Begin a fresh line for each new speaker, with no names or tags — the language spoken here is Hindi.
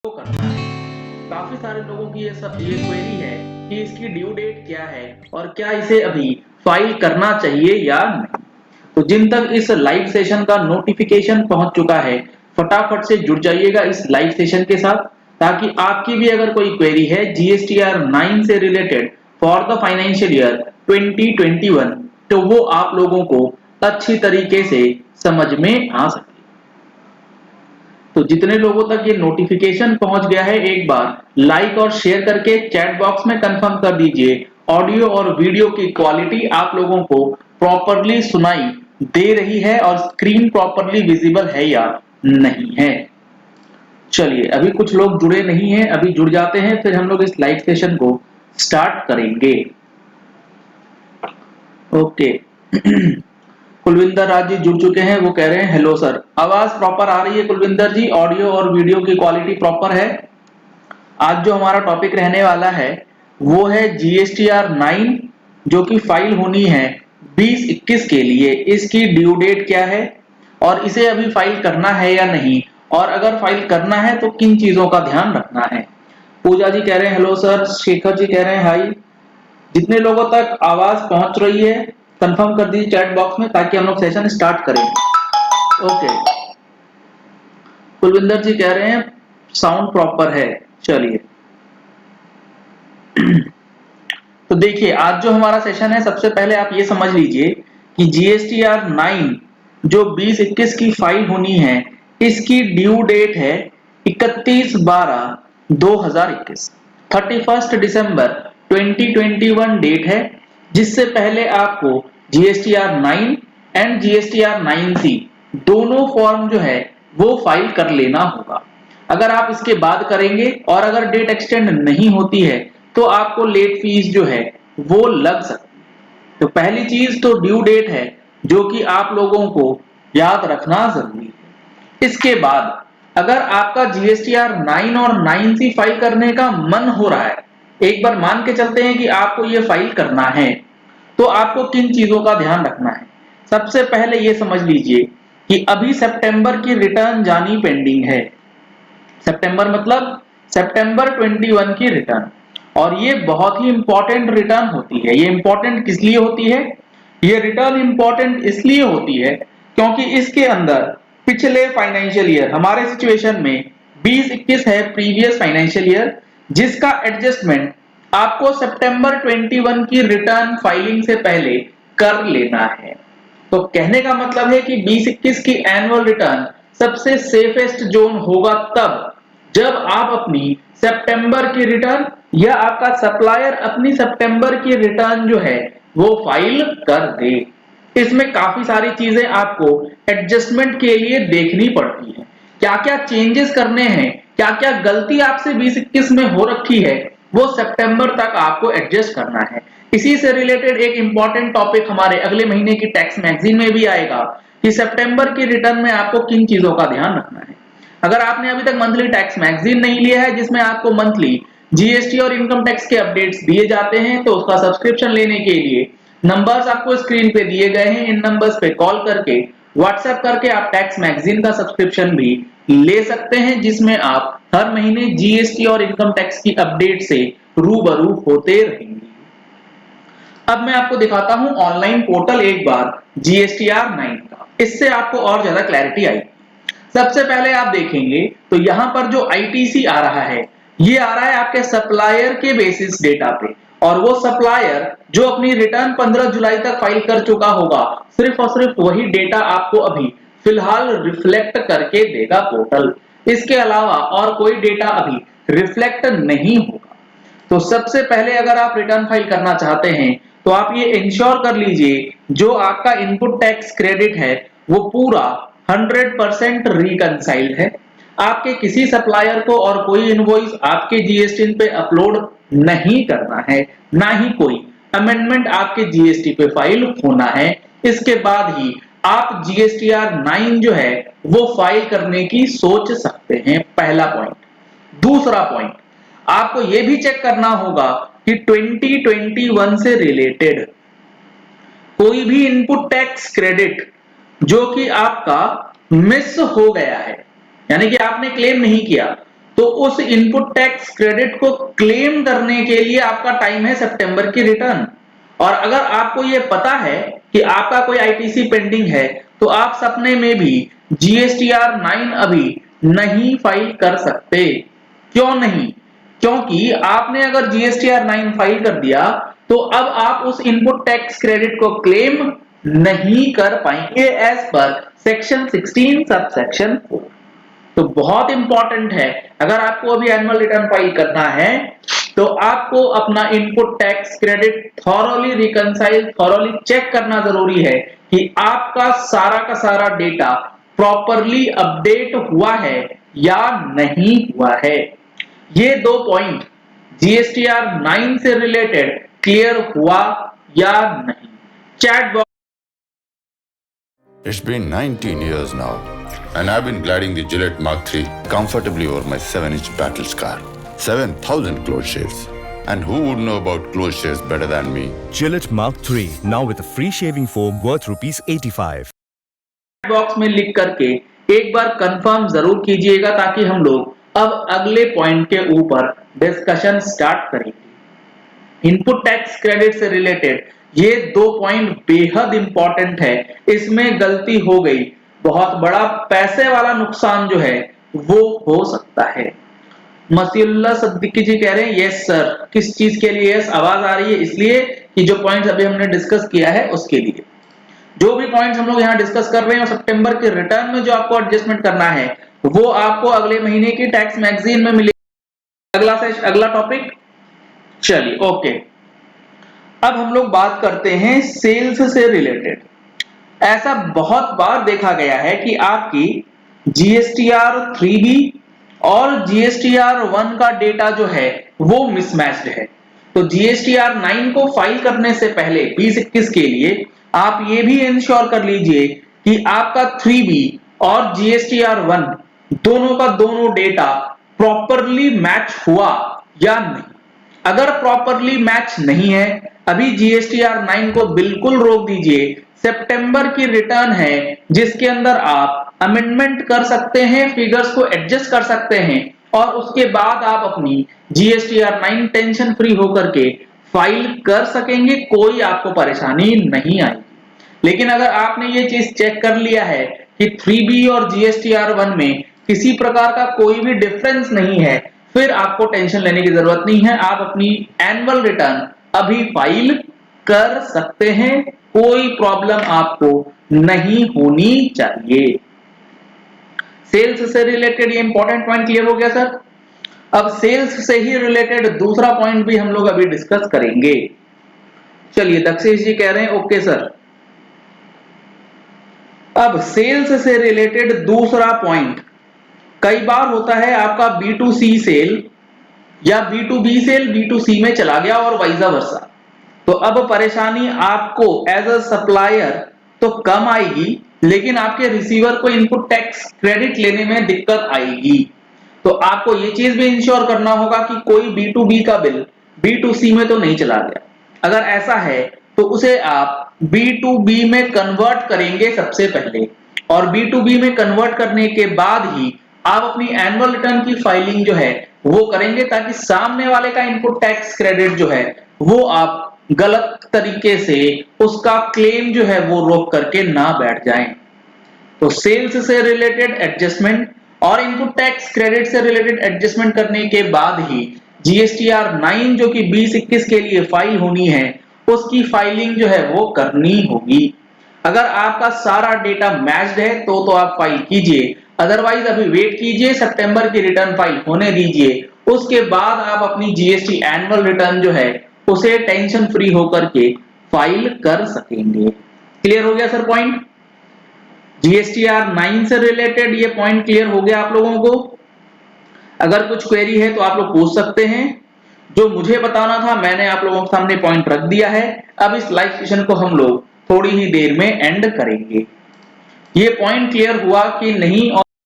करना है। काफी सारे लोगों की ये क्वेरी है कि इसकी ड्यू डेट क्या है और क्या इसे अभी फाइल करना चाहिए या नहीं। तो जिन तक इस लाइव सेशन का नोटिफिकेशन पहुंच चुका है, फटाफट से जुड़ जाइएगा इस लाइव सेशन के साथ, ताकि आपकी भी अगर कोई क्वेरी है जीएसटीआर 9 से related for the financial year 2021, तो वो आप लोगों को अच्छी तरीके से समझ में आ सके। तो जितने लोगों तक ये नोटिफिकेशन पहुंच गया है, एक बार लाइक और शेयर करके चैट बॉक्स में कंफर्म कर दीजिए ऑडियो और वीडियो की क्वालिटी आप लोगों को प्रॉपरली सुनाई दे रही है और स्क्रीन प्रॉपरली विजिबल है या नहीं है। चलिए, अभी कुछ लोग जुड़े नहीं हैं, अभी जुड़ जाते हैं, फिर हम लोग इस लाइव सेशन को स्टार्ट करेंगे। ओके। कुलविंदर राज जी जुड़ चुके हैं, वो कह रहे हैं हेलो सर। आवाज प्रॉपर आ रही है कुलविंदर जी? ऑडियो और वीडियो की क्वालिटी प्रॉपर है? आज जो हमारा टॉपिक रहने वाला है वो है जीएसटीआर 9, जो कि फाइल होनी है 2021 के लिए। इसकी ड्यू डेट क्या है और इसे अभी फाइल करना है या नहीं, और अगर फाइल करना है तो किन चीजों का ध्यान रखना है। पूजा जी कह रहे हैं हेलो सर। शेखर जी कह रहे हैं हाई। जितने लोगों तक आवाज पहुंच रही है कंफर्म कर दीजिए चैट बॉक्स में, ताकि हम लोग सेशन स्टार्ट करें। ओके। कुलविंदर जी कह रहे हैं साउंड प्रॉपर है। चलिए। तो देखिए, आज जो हमारा सेशन है, सबसे पहले आप ये समझ लीजिए कि जीएसटीआर 9 जो 2021 की फाइल होनी है, इसकी ड्यू डेट है 31/12/2021। 31 दिसंबर 2021 डेट है, जिससे पहले आपको जीएसटीआर 9 एंड जीएसटीआर 9C दोनों फॉर्म जो है वो फाइल कर लेना होगा। अगर आप इसके बाद करेंगे और अगर डेट एक्सटेंड नहीं होती है तो आपको लेट फीस जो है वो लग सकती है। तो पहली चीज तो ड्यू डेट है, जो कि आप लोगों को याद रखना जरूरी है। इसके बाद अगर आपका जीएसटीआर 9 और 9C फाइल करने का मन हो रहा है, एक बार मान के चलते हैं कि आपको ये फाइल करना है, तो आपको किन चीजों का ध्यान रखना है। सबसे पहले ये समझ लीजिए कि अभी सितंबर की रिटर्न जानी पेंडिंग है। सितंबर मतलब सितंबर 21 की रिटर्न, और ये बहुत ही इंपॉर्टेंट रिटर्न होती है। ये इंपॉर्टेंट किस लिए होती है? ये रिटर्न इंपॉर्टेंट इसलिए होती है क्योंकि इसके अंदर पिछले फाइनेंशियल ईयर, हमारे सिचुएशन में 2021 है प्रीवियस फाइनेंशियल ईयर, जिसका एडजस्टमेंट आपको सितंबर 21 की रिटर्न फाइलिंग से पहले कर लेना है। तो कहने का मतलब है कि 2021 की एनुअल रिटर्न सबसे सेफेस्ट जोन होगा तब जब आप अपनी सितंबर की रिटर्न या आपका सप्लायर अपनी सितंबर की रिटर्न जो है वो फाइल कर दे। इसमें काफी सारी चीजें आपको एडजस्टमेंट के लिए देखनी पड़ती है। क्या क्या चेंजेस करने हैं, क्या क्या गलती आपसे 2021 में हो रखी है, वो सितंबर तक आपको एडजस्ट करना है। इसी से रिलेटेड एक इंपॉर्टेंट टॉपिक हमारे अगले महीने की टैक्स मैगजीन में भी आएगा कि सितंबर की रिटर्न में आपको किन चीजों का ध्यान रखना है। अगर आपने अभी तक मंथली टैक्स मैगजीन नहीं लिया है, जिसमें आपको मंथली जीएसटी और इनकम टैक्स के अपडेट्स दिए जाते हैं, तो उसका सब्सक्रिप्शन लेने के लिए नंबर्स आपको स्क्रीन पे दिए गए हैं। इन नंबर्स पे कॉल करके, व्हाट्सएप करके आप टैक्स मैगजीन का सब्सक्रिप्शन भी ले सकते हैं, जिसमें आप हर महीने जीएसटी और इनकम टैक्स की अपडेट से रूबरू होते रहेंगे। अब मैं आपको दिखाता हूं ऑनलाइन पोर्टल एक बार जीएसटीआर 9 का, इससे आपको और ज्यादा क्लैरिटी आएगी। सबसे पहले आप देखेंगे तो यहां पर जो आईटीसी आ रहा है, ये आ रहा है आपके सप्लायर के बेसिस डेटा पे, और वो सप्लायर जो अपनी रिटर्न 15 जुलाई तक फाइल कर चुका होगा, सिर्फ और सिर्फ वही डेटा आपको अभी फिलहाल रिफ्लेक्ट करके देगा पोर्टल। इसके अलावा और कोई डेटा अभी रिफ्लेक्ट नहीं होगा। तो सबसे पहले अगर आप रिटर्न फाइल करना चाहते हैं तो आप ये इंश्योर कर लीजिए जो आपका इनपुट टैक्स क्रेडिट है वो पूरा 100% रिकंसाइल्ड है। आपके किसी सप्लायर को और कोई इनवॉइस आपके जीएसटी पे अपलोड नहीं करना है, ना ही कोई अमेंडमेंट आपके जीएसटी पे फाइल होना है। इसके बाद ही आप जीएसटीआर 9 जो है वो फाइल करने की सोच सकते हैं, पहला पॉइंट। दूसरा पॉइंट, आपको यह भी चेक करना होगा कि 2021 से रिलेटेड कोई भी इनपुट टैक्स क्रेडिट जो कि आपका मिस हो गया है, यानी कि आपने क्लेम नहीं किया, तो उस इनपुट टैक्स क्रेडिट को क्लेम करने के लिए आपका टाइम है सितंबर की रिटर्न। और अगर आपको ये पता है कि आपका कोई आईटीसी पेंडिंग है, तो आप सपने में भी जीएसटीआर 9 अभी नहीं फाइल कर सकते। क्यों नहीं? क्योंकि आपने अगर जीएसटीआर 9 फाइल कर दिया तो अब आप उस इनपुट टैक्स क्रेडिट को क्लेम नहीं कर पाएंगे as per section 16 sub section 4। तो बहुत इंपॉर्टेंट है, अगर आपको अभी एनुअल रिटर्न फाइल करना है तो आपको अपना input tax credit thoroughly reconcile, thoroughly check करना जरूरी है कि आपका सारा का सारा डेटा प्रॉपरली अपडेट हुआ है या नहीं हुआ है। ये दो पॉइंट जीएसटीआर 9 से रिलेटेड क्लियर हुआ या नहीं? Chat box.
It's been 19 years now, and I've been gliding the Gillette Mark III comfortably over my 7-inch battle scar. 7,000 close shaves. And who would know about close shaves better than me?
Gillette Mark III, now with a free shaving foam worth ₹85.
Box में लिख करके एक बार कंफर्म जरूर कीजिएगा ताकि हम लोग अब अगले पॉइंट के ऊपर डिस्कशन स्टार्ट करेंगे। इनपुट टैक्स क्रेडिट से रिलेटेड ये दो पॉइंट बेहद इंपॉर्टेंट है। इसमें गलती हो गई, बहुत बड़ा पैसे वाला नुकसान जो है वो हो सकता है। मसीउल्लाह सिद्दीकी जी कह रहे हैं यस सर। किस चीज के लिए यस आवाज आ रही है? इसलिए कि जो पॉइंट्स अभी हमने डिस्कस किया है उसके लिए। जो भी पॉइंट्स हम लोग यहाँ डिस्कस कर रहे हैं सितंबर के रिटर्न में जो आपको एडजस्टमेंट करना है वो आपको अगले महीने की टैक्स मैगजीन में मिलेगा। अगला टॉपिक, चलिए ओके। अब हम लोग बात करते हैं सेल्स से रिलेटेड। ऐसा बहुत बार देखा गया है कि आपकी जीएसटीआर 3B और जीएसटीआर 1 का डेटा जो है वो मिसमैच्ड है। तो जीएसटीआर 9 को फाइल करने से पहले 2021 के लिए आप ये भी इंश्योर कर लीजिए कि आपका 3B और जीएसटीआर 1 दोनों का दोनों डेटा प्रॉपरली मैच हुआ या नहीं। अगर प्रॉपरली मैच नहीं है, अभी जीएसटीआर 9 को बिल्कुल रोक दीजिए। सितंबर की रिटर्न है जिसके अंदर आप अमेंडमेंट कर सकते हैं, फिगर्स को एडजस्ट कर सकते हैं और उसके बाद आप अपनी जीएसटीआर 9 टेंशन फ्री होकर के फाइल कर सकेंगे, कोई आपको परेशानी नहीं आएगी। लेकिन अगर आपने ये चीज चेक कर लिया है कि 3B और जीएसटीआर 1 में किसी प्रकार का कोई भी डिफरेंस नहीं है, फिर आपको टेंशन लेने की जरूरत नहीं है। आप अपनी एनुअल रिटर्न अभी फाइल कर सकते हैं, कोई प्रॉब्लम आपको नहीं होनी चाहिए। सेल्स से रिलेटेड ये इंपॉर्टेंट पॉइंट क्लियर हो गया सर। अब सेल्स से ही रिलेटेड दूसरा पॉइंट भी हम लोग अभी डिस्कस करेंगे। चलिए दक्षेश जी कह रहे हैं ओके सर। अब सेल्स से रिलेटेड दूसरा पॉइंट, कई बार होता है आपका B2C सेल या B2B सेल B2C में चला गया और वाइस वर्सा। तो अब परेशानी आपको एज अ सप्लायर तो कम आएगी, लेकिन आपके रिसीवर को इनपुट टैक्स क्रेडिट लेने में दिक्कत आएगी। तो आपको ये चीज भी इंश्योर करना होगा कि कोई B2B का बिल B2C में तो नहीं चला गया। अगर ऐसा है तो उसे आप B2B में कन्वर्ट करेंगे सबसे पहले, और B2B में कन्वर्ट करने के बाद ही आप अपनी एनुअल रिटर्न की फाइलिंग जो है वो करेंगे, ताकि सामने वाले का इनपुट टैक्स क्रेडिट जो है वो आप गलत तरीके से उसका क्लेम जो है वो रोक करके ना बैठ जाएं। तो सेल्स से रिलेटेड एडजस्टमेंट और इनपुट टैक्स क्रेडिट से रिलेटेड एडजस्टमेंट करने के बाद ही जीएसटीआर 9 जो कि 2021 के लिए फाइल होनी है उसकी फाइलिंग जो है वो करनी होगी। अगर आपका सारा डेटा मैच्ड है तो आप फाइल कीजिए, अदरवाइज अभी वेट कीजिए, सितंबर की रिटर्न फाइल होने दीजिए, उसके बाद आप अपनी जीएसटी एनुअल रिटर्न जो है उसे टेंशन फ्री होकर के फाइल कर सकेंगे। क्लियर हो गया सर पॉइंट? जीएसटीआर 9 से रिलेटेड ये पॉइंट क्लियर हो गया आप लोगों को? अगर कुछ क्वेरी है तो आप लोग पूछ सकते हैं। जो मुझे बताना था मैंने आप लोगों के सामने पॉइंट रख दिया है। अब इस लाइव सेशन को हम लोग थोड़ी ही देर में एंड करेंगे। ये पॉइंट क्लियर हुआ कि नहीं? और